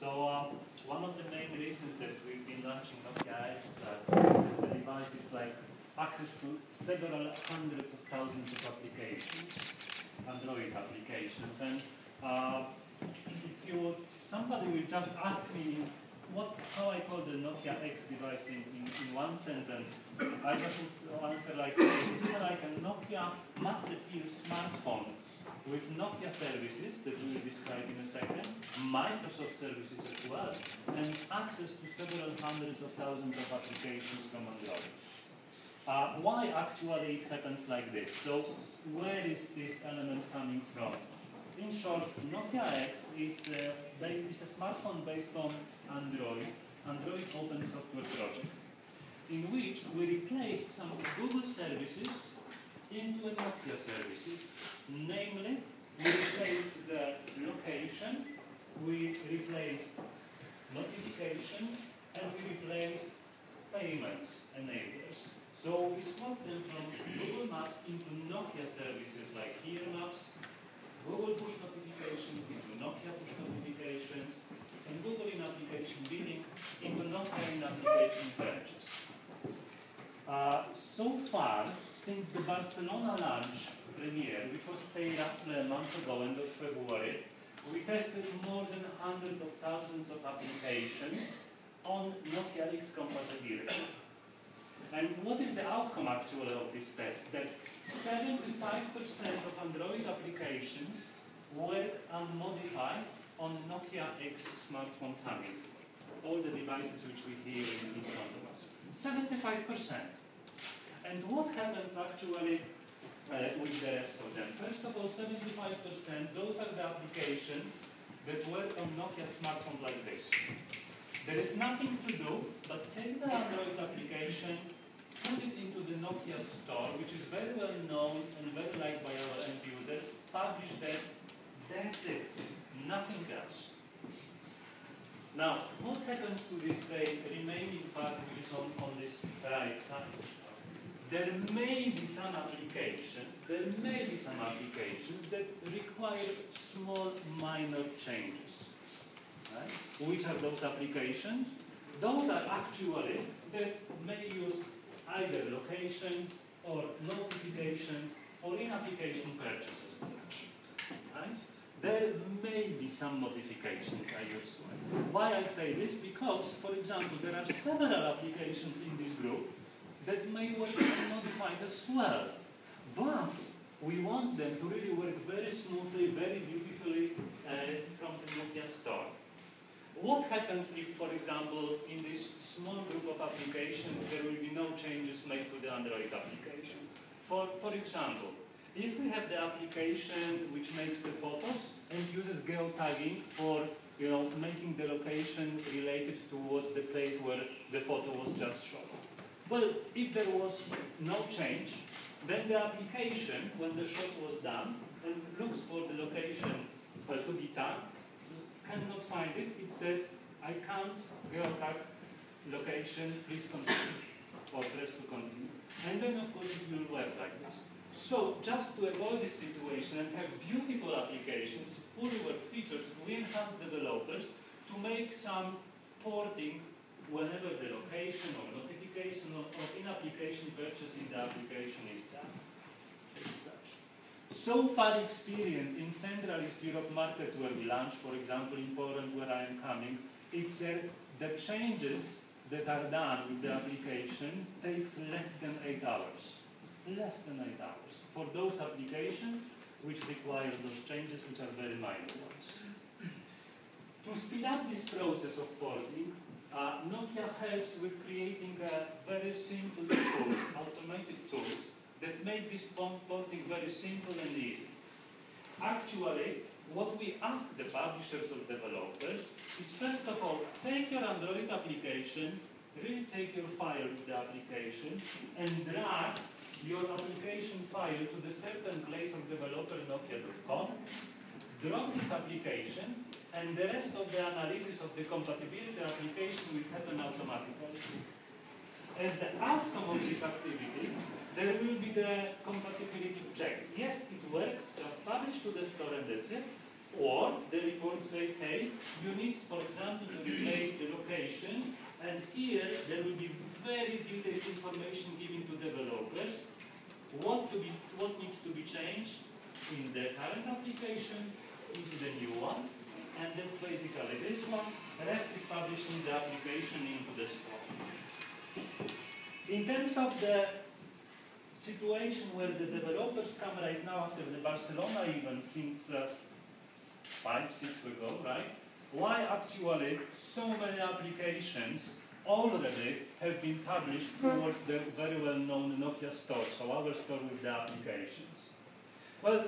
One of the main reasons that we've been launching Nokia X is the device is like access to several hundreds of thousands of applications, Android applications. And if somebody will just ask me how I call the Nokia X device in one sentence, I just would answer like, it is like a Nokia mass appeal smartphone with Nokia services that we will describe in a second, Microsoft services as well, and access to several hundreds of thousands of applications from Android. Why actually it happens like this? So where is this element coming from? In short, Nokia X is a smartphone based on Android open software project, in which we replaced some Google services into a Nokia services. Namely, we replaced the location, we replaced notifications, and we replaced payments enablers. So we swapped them from Google Maps into Nokia services like Here Maps, Google push notifications into Nokia push notifications, and Google in application billing into Nokia in application purchase. So far, since the Barcelona launch premiere, which was say roughly a month ago, end of February, we tested more than hundreds of thousands of applications on Nokia X compatibility. And what is the outcome actually of this test? That 75% of Android applications work unmodified on Nokia X smartphone family. All the devices which we hear in front of us. 75%. And what happens actually with the rest of them? First of all, 75%, those are the applications that work on Nokia smartphone like this. There is nothing to do but take the Android application, put it into the Nokia store, which is very well known and very liked by our end users, publish that, that's it, nothing else. Now, what happens to this remaining part which is on this right side? There may be some applications that require small minor changes. Right? Which are those applications? Those are actually that may use either location or notifications or in-application purchases such. Right? There may be some modifications I use. Why I say this? Because, for example, there are several applications in this group that may work unmodified as well. But we want them to really work very smoothly, very beautifully from the Nokia store. What happens if, for example, in this small group of applications, there will be no changes made to the Android application? For example, if we have the application which makes the photos and uses geotagging for making the location related towards the place where the photo was just shot. Well, if there was no change, then the application, when the shot was done, and looks for the location to be tagged, cannot find it. It says, I can't geotag location, please continue, or press to continue. And then, of course, it will work like this. So, just to avoid this situation and have beautiful applications, fully work features, we enhance developers to make some porting whenever the location or notification or in-application purchase in the application is done. As such. So far experience in Central East Europe markets where we launch, for example, in Poland where I am coming, it's that the changes that are done with the application takes less than 8 hours. Less than 8 hours. For those applications which require those changes, which are very minor ones. To speed up this process of porting, Nokia helps with creating very simple tools, automated tools, that make this porting very simple and easy. Actually, what we ask the publishers or developers is, first of all, take your Android application, really take your file with the application, and drag your application file to the certain place of developer Nokia.com, drop this application, and the rest of the analysis of the compatibility application will happen automatically. As the outcome of this activity, there will be the compatibility check. Yes, it works, just publish to the store and that's it. Or the report say, hey, you need, for example, to replace the location, and here there will be very detailed information given to developers what needs to be changed in the current application, into the new one, and that's basically this one. The rest is publishing the application into the store. In terms of the situation where the developers come right now after the Barcelona event since 5-6 weeks ago, right? Why actually so many applications already have been published towards the very well-known Nokia store, so our store with the applications? Well,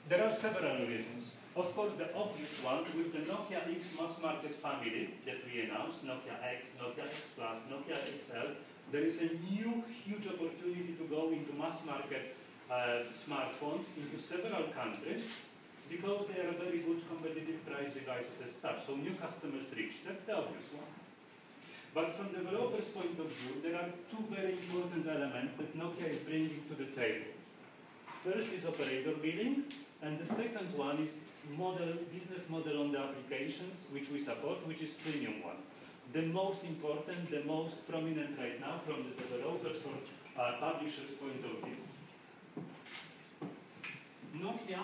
there are several reasons. Of course, the obvious one, with the Nokia X mass market family that we announced, Nokia X, Nokia X Plus, Nokia XL, there is a new huge opportunity to go into mass market smartphones into several countries because they are very good competitive price devices as such, so new customers reach. That's the obvious one. But from developers' point of view, there are two very important elements that Nokia is bringing to the table. First is operator billing, and the second one is business model on the applications which we support, which is premium one. The most important, the most prominent right now from the developers or publishers' point of view. Nokia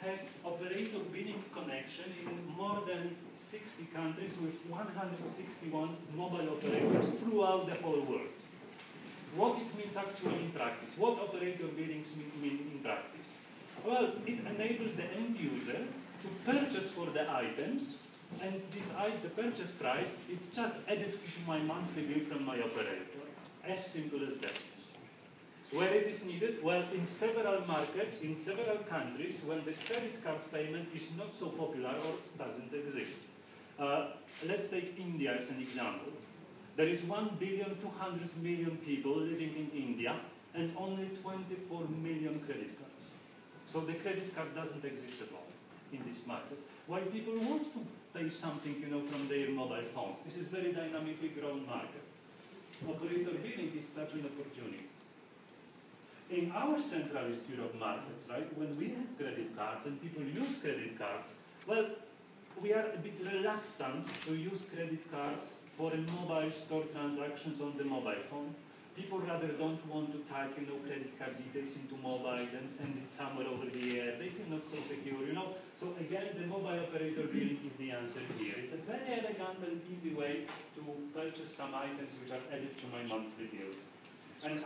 has operator billing connection in more than 60 countries with 161 mobile operators throughout the whole world. What it means actually in practice? What operator billings mean in practice? Well, it enables the end user to purchase for the items, and the purchase price, it's just added to my monthly bill from my operator. As simple as that. Where it is needed? Well, in several markets, in several countries, when the credit card payment is not so popular or doesn't exist. Let's take India as an example. There is 1,200,000,000 people living in India and only 24 million credit cards. So the credit card doesn't exist at all in this market. While people want to pay something, from their mobile phones. This is very dynamically grown market. Operator billing is such an opportunity. In our Central East Europe markets, right, when we have credit cards and people use credit cards, well, we are a bit reluctant to use credit cards for mobile store transactions on the mobile phone. People rather don't want to type, credit card details into mobile, then send it somewhere over the air. They feel not so secure, So again, the mobile operator billing is the answer here. It's a very elegant and easy way to purchase some items which are added to my monthly bill. And